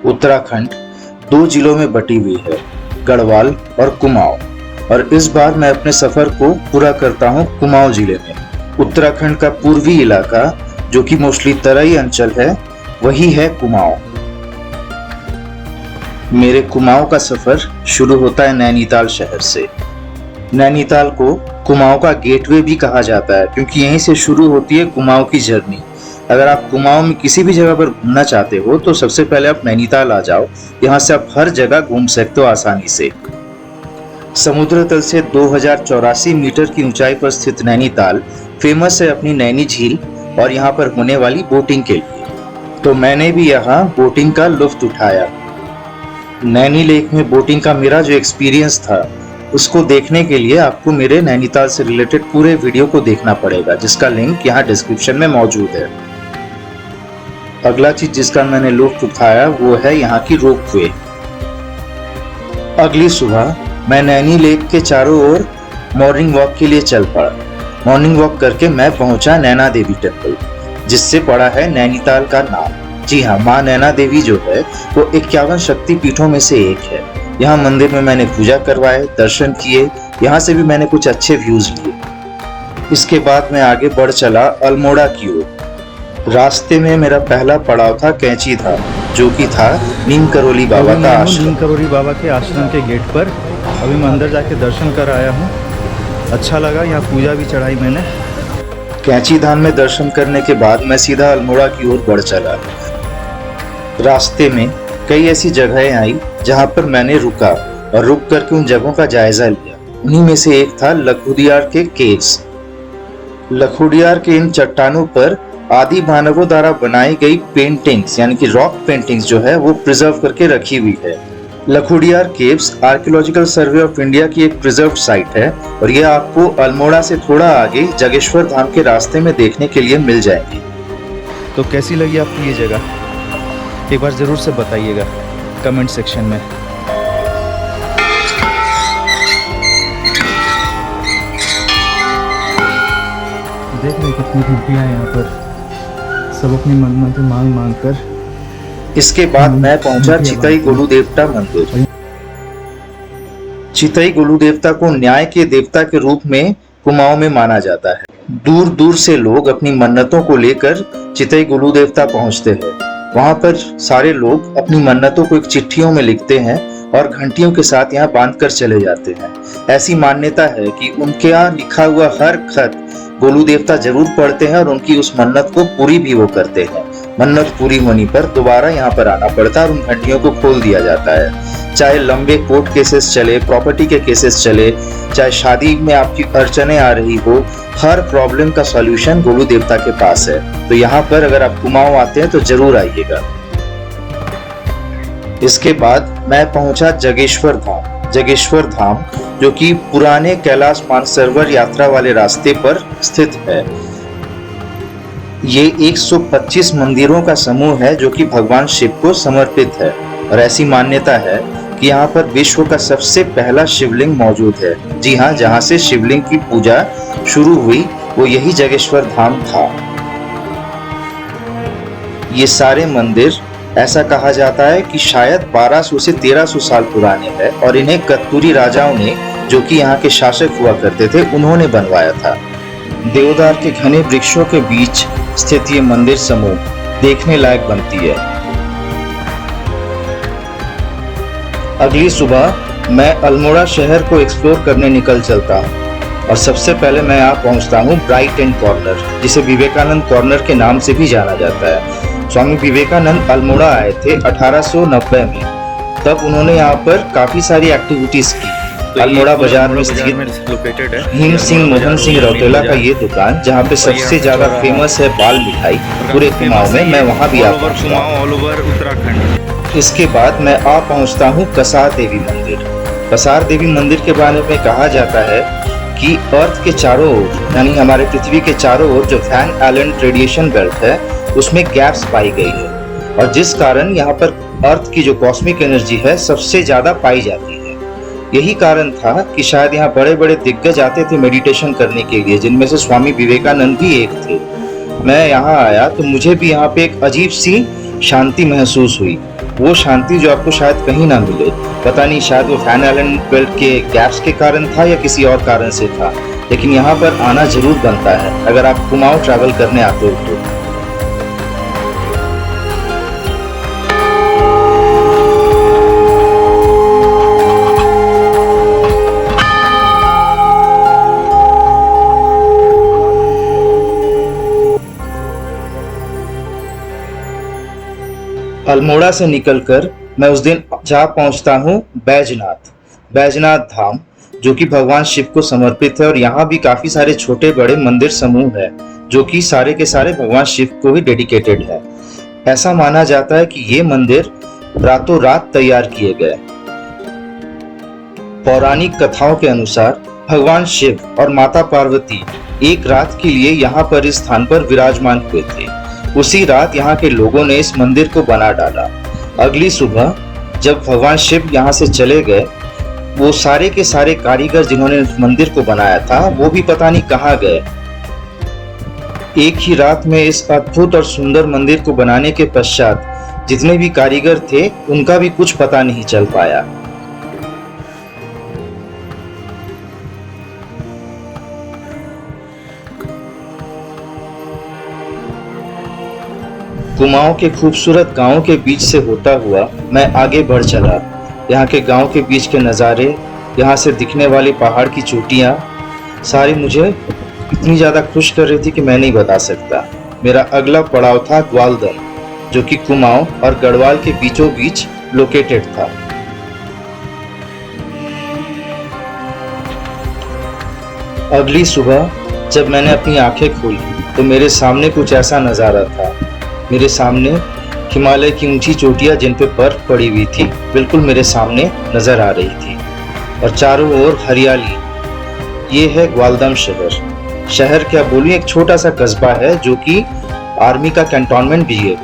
उत्तराखंड 2 जिलों में बटी हुई है, गढ़वाल और कुमाऊं। और इस बार मैं अपने सफर को पूरा करता हूं कुमाऊं जिले में। उत्तराखंड का पूर्वी इलाका जो कि मोस्टली तराई अंचल है, वही है कुमाऊं। मेरे कुमाऊं का सफर शुरू होता है नैनीताल शहर से। नैनीताल को कुमाऊं का गेटवे भी कहा जाता है क्योंकि यहीं से शुरू होती है कुमाऊं की जर्नी। अगर आप कुमाऊं में किसी भी जगह पर घूमना चाहते हो तो सबसे पहले आप नैनीताल आ जाओ। यहाँ से आप हर जगह घूम सकते हो आसानी से। समुद्र तल से 2084 मीटर की ऊंचाई पर स्थित नैनीताल फेमस है अपनी नैनी झील और यहाँ पर होने वाली बोटिंग के लिए। तो मैंने भी यहाँ बोटिंग का लुत्फ उठाया। नैनी लेक में बोटिंग का मेरा जो एक्सपीरियंस था उसको देखने के लिए आपको मेरे नैनीताल से रिलेटेड पूरे वीडियो को देखना पड़ेगा, जिसका लिंक यहाँ डिस्क्रिप्शन में मौजूद है। अगला चीज जिसका मैंने लुत्फ उठाया वो है यहाँ की रोपवे। अगली सुबह मैं नैनी लेक के चारों ओर मॉर्निंग वॉक के लिए चल पड़ा। मॉर्निंग वॉक करके मैं पहुंचा नैना देवी टेम्पल, जिससे पड़ा है नैनीताल का नाम। जी हाँ, माँ नैना देवी जो है वो 51 शक्ति पीठों में से एक है। यहाँ मंदिर में मैंने पूजा करवाए, दर्शन किए, यहाँ से भी मैंने कुछ अच्छे व्यूज लिए। इसके बाद मैं आगे बढ़ चला अल्मोड़ा की ओर। रास्ते में मेरा पहला पड़ाव था कैंची धाम, जो कि था नीम करोली बाबा का आश्रम। नीम करोली बाबा के आश्रम के गेट पर अभी मैं अंदर जाके दर्शन कर आया हूँ। अच्छा लगा, यहाँ पूजा भी चढ़ाई मैंने। कैंची धाम में दर्शन करने के बाद मैं सीधा अल्मोड़ा की ओर बढ़ चला। रास्ते में कई ऐसी जगहें आई जहाँ पर मैंने रुका और रुक करके उन जगहों का जायजा लिया। उन्हीं में से एक था लखुडियार के केव्स। लखुडियार के इन चट्टानों पर आदि मानवों द्वारा बनाई गई पेंटिंग्स यानी कि रॉक पेंटिंग्स जो है वो प्रिजर्व करके रखी हुई है। Lakhudiyar caves archaeological survey of India की एक प्रिजर्व्ड साइट है और यह आपको अल्मोड़ा से थोड़ा आगे जागेश्वर धाम के रास्ते में देखने के लिए मिल जाएगी। तो कैसी लगी आपको ये जगह, एक बार ज़रूर से बताइएगा कमेंट सेक्शन में। देख रहे कितनी घंटियाँ यहाँ पर, सब अपनी मन्नत मांग कर। इसके बाद मैं पहुंचा चितई गोलू देवता मंदिर। चितई गोलू देवता को न्याय के देवता के रूप में कुमाऊं में माना जाता है। दूर दूर से लोग अपनी मन्नतों को लेकर चितई गोलू देवता पहुंचते हैं। वहां पर सारे लोग अपनी मन्नतों को एक चिट्ठियों में लिखते हैं और घंटियों के साथ यहाँ बांध कर चले जाते हैं। ऐसी मान्यता है कि उनके यहाँ लिखा हुआ हर खत गोलू देवता जरूर पढ़ते हैं और उनकी उस मन्नत को पूरी भी वो करते हैं। मन्नत पूरी होने पर दोबारा यहाँ पर आना पड़ता है और उन घंटियों को खोल दिया जाता है। चाहे लंबे कोर्ट केसेस चले, प्रॉपर्टी के केसेस चले, चाहे शादी में आपकी अड़चने आ रही हो, हर प्रॉब्लम का सॉल्यूशन गोलू देवता के पास है। तो यहाँ पर अगर आप कुमाऊं आते हैं तो जरूर आइएगा। इसके बाद मैं पहुंचा जागेश्वर धाम। जागेश्वर धाम जो कि पुराने कैलाश मानसरोवर यात्रा वाले रास्ते पर स्थित है। ये 125 मंदिरों का समूह है जो कि भगवान शिव को समर्पित है और ऐसी मान्यता है कि यहाँ पर विश्व का सबसे पहला शिवलिंग मौजूद है। जी हाँ, जहाँ से शिवलिंग की पूजा शुरू हुई वो यही जागेश्वर धाम था। ये सारे मंदिर ऐसा कहा जाता है कि शायद 1200 से 1300 साल पुराने हैं और इन्हें कत्तूरी राजाओं ने, जो कि यहाँ के शासक हुआ करते थे, उन्होंने बनवाया था। देवदार के घने वृक्षों के बीच स्थित ये मंदिर समूह देखने लायक बनती है। अगली सुबह मैं अल्मोड़ा शहर को एक्सप्लोर करने निकल चलता हूँ और सबसे पहले मैं यहाँ पहुँचता हूँ ब्राइट एंड कॉर्नर, जिसे विवेकानंद कॉर्नर के नाम से भी जाना जाता है। स्वामी विवेकानंद अल्मोड़ा आए थे 1890 में। तब उन्होंने यहाँ पर काफी सारी एक्टिविटीज की। अल्मोड़ा बाजार में स्थित लोकेटेड है भीम सिंह मोहन सिंह रौतेला का ये दुकान, जहाँ पे सबसे ज्यादा फेमस है बाल मिठाई पूरे कुमाऊं में, मैं वहाँ भी आ पहुँचा। All over Uttarakhand. इसके बाद मैं आ पहुँचता हूँ कसार देवी मंदिर। कसार देवी मंदिर के बारे में कहा जाता है कि अर्थ के चारों ओर यानी हमारे पृथ्वी के चारों ओर जो वैन आइलैंड रेडिएशन बेल्ट है उसमें गैप्स पाई गई है और जिस कारण यहाँ पर अर्थ की जो कॉस्मिक एनर्जी है सबसे ज्यादा पाई जाती है। यही कारण था कि शायद यहाँ बड़े बड़े दिग्गज आते थे मेडिटेशन करने के लिए, जिनमें से स्वामी विवेकानंद भी एक थे। मैं यहाँ आया तो मुझे भी यहाँ पे एक अजीब सी शांति महसूस हुई। वो शांति जो आपको शायद कहीं ना मिले। पता नहीं, शायद वो फैन आइलैंड बेल्ट के गैप्स के कारण था या किसी और कारण से था, लेकिन यहाँ पर आना जरूर बनता है अगर आप कुमाऊं ट्रैवल करने आते हो तो। अल्मोड़ा से निकलकर मैं उस दिन जा पहुंचता हूं बैजनाथ धाम, जो कि भगवान शिव को समर्पित है। और यहाँ भी काफी सारे छोटे बड़े मंदिर समूह है जो कि सारे के सारे भगवान शिव को ही डेडिकेटेड है। ऐसा माना जाता है कि ये मंदिर रातों रात तैयार किए गए। पौराणिक कथाओं के अनुसार भगवान शिव और माता पार्वती एक रात के लिए यहाँ पर इस स्थान पर विराजमान हुए थे। उसी रात यहाँ के लोगों ने इस मंदिर को बना डाला। अगली सुबह जब भगवान शिव यहाँ से चले गए, वो सारे के सारे कारीगर जिन्होंने इस मंदिर को बनाया था वो भी पता नहीं कहाँ गए। एक ही रात में इस अद्भुत और सुंदर मंदिर को बनाने के पश्चात जितने भी कारीगर थे उनका भी कुछ पता नहीं चल पाया। कुमाऊं के खूबसूरत गांवों के बीच से होता हुआ मैं आगे बढ़ चला। यहाँ के गांव के बीच के नज़ारे, यहाँ से दिखने वाली पहाड़ की चोटियाँ सारी मुझे इतनी ज़्यादा खुश कर रही थी कि मैं नहीं बता सकता। मेरा अगला पड़ाव था ग्वालदम, जो कि कुमाऊं और गढ़वाल के बीचों बीच लोकेटेड था। अगली सुबह जब मैंने अपनी आंखें खोली तो मेरे सामने कुछ ऐसा नज़ारा था। मेरे सामने हिमालय की ऊंची चोटियां जिन पे बर्फ पड़ी हुई थी बिल्कुल मेरे सामने नजर आ रही थी, और चारों ओर हरियाली। ये है ग्वालदम शहर क्या बोलूं, एक छोटा सा कस्बा है जो कि आर्मी का कैंटोनमेंट भी है।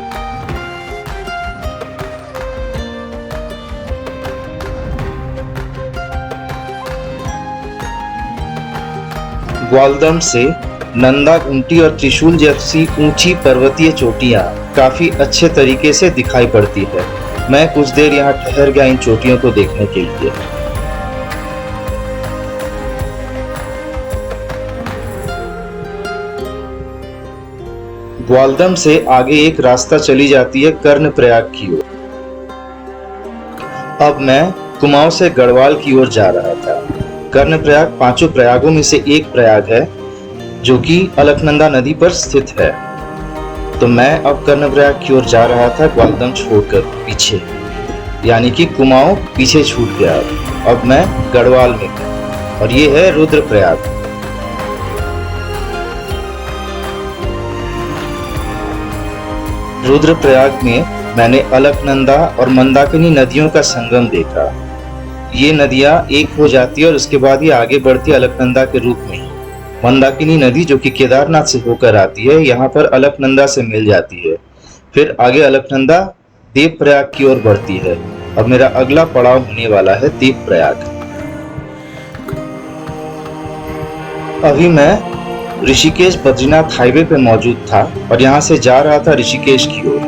ग्वालदम से नंदा गुंटी और त्रिशूल जैसी ऊंची पर्वतीय चोटियां काफी अच्छे तरीके से दिखाई पड़ती है। मैं कुछ देर यहाँ ठहर गया इन चोटियों को देखने के लिए। ग्वालदम से आगे एक रास्ता चली जाती है कर्णप्रयाग की ओर। अब मैं कुमाऊं से गढ़वाल की ओर जा रहा था। कर्णप्रयाग पांचों प्रयागों में से एक प्रयाग है जो कि अलकनंदा नदी पर स्थित है। तो मैं अब कर्णप्रयाग की ओर जा रहा था ग्वालदम छोड़कर पीछे, यानी कि कुमाऊं पीछे छूट गया। अब मैं गढ़वाल में हूं और ये है रुद्रप्रयाग। रुद्रप्रयाग में मैंने अलकनंदा और मंदाकिनी नदियों का संगम देखा। ये नदियां एक हो जाती है और उसके बाद ये आगे बढ़ती है अलकनंदा के रूप में। मंदाकिनी नदी जो कि केदारनाथ से होकर आती है यहाँ पर अलकनंदा से मिल जाती है, फिर आगे अलकनंदा देवप्रयाग की ओर बढ़ती है। अब मेरा अगला पड़ाव होने वाला है देवप्रयाग। अभी मैं ऋषिकेश बद्रीनाथ हाईवे पे मौजूद था और यहाँ से जा रहा था ऋषिकेश की ओर।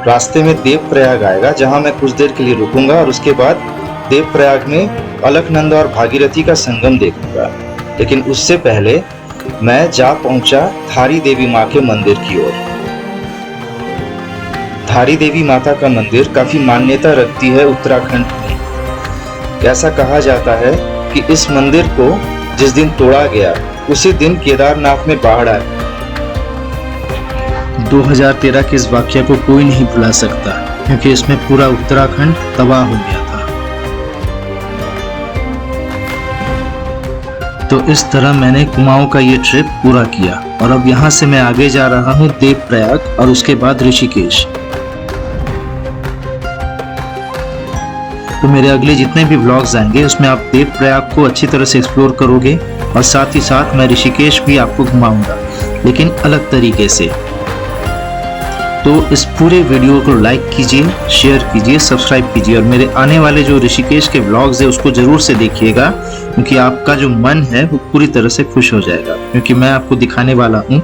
रास्ते में देवप्रयाग आएगा जहाँ मैं कुछ देर के लिए रुकूंगा और उसके बाद देवप्रयाग में अलकनंदा और भागीरथी का संगम देखूंगा। लेकिन उससे पहले मैं जा पहुंचा धारी देवी माँ के मंदिर की ओर। धारी देवी माता का मंदिर काफी मान्यता रखती है उत्तराखंड में। ऐसा कहा जाता है कि इस मंदिर को जिस दिन तोड़ा गया उसी दिन केदारनाथ में बाढ़ आई। 2013 के इस वाकये को कोई नहीं भुला सकता, क्योंकि इसमें पूरा उत्तराखंड तबाह हो गया था। तो इस तरह मैंने कुमाऊं का ये ट्रिप पूरा किया और अब यहाँ से मैं आगे जा रहा हूँ देवप्रयाग और उसके बाद ऋषिकेश। तो मेरे अगले जितने भी व्लॉग्स आएंगे उसमें आप देवप्रयाग को अच्छी तरह से एक्सप्लोर करोगे और साथ ही साथ मैं ऋषिकेश भी आपको घुमाऊंगा, लेकिन अलग तरीके से। तो इस पूरे वीडियो को लाइक कीजिए, शेयर कीजिए, सब्सक्राइब कीजिए और मेरे आने वाले जो ऋषिकेश के व्लॉग्स है उसको जरूर से देखिएगा, क्योंकि आपका जो मन है वो पूरी तरह से खुश हो जाएगा, क्योंकि मैं आपको दिखाने वाला हूँ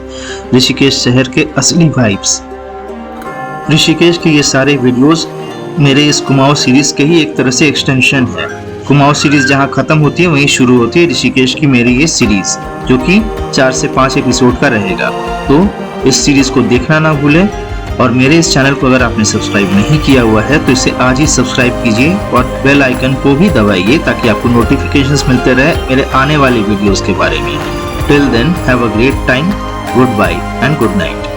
ऋषिकेश शहर के असली वाइब्स। ऋषिकेश के ये सारे वीडियोस मेरे इस कुमाऊं सीरीज के ही एक तरह से एक्सटेंशन है। कुमाऊं सीरीज जहां खत्म होती है वहीं शुरू होती है ऋषिकेश की मेरी ये सीरीज, जो कि 4 से 5 एपिसोड का रहेगा। तो इस सीरीज को देखना ना भूलें और मेरे इस चैनल को अगर आपने सब्सक्राइब नहीं किया हुआ है तो इसे आज ही सब्सक्राइब कीजिए और बेल आइकन को भी दबाइए ताकि आपको नोटिफिकेशंस मिलते रहे मेरे आने वाली वीडियोस के बारे में। Till then have a great time, goodbye and good night.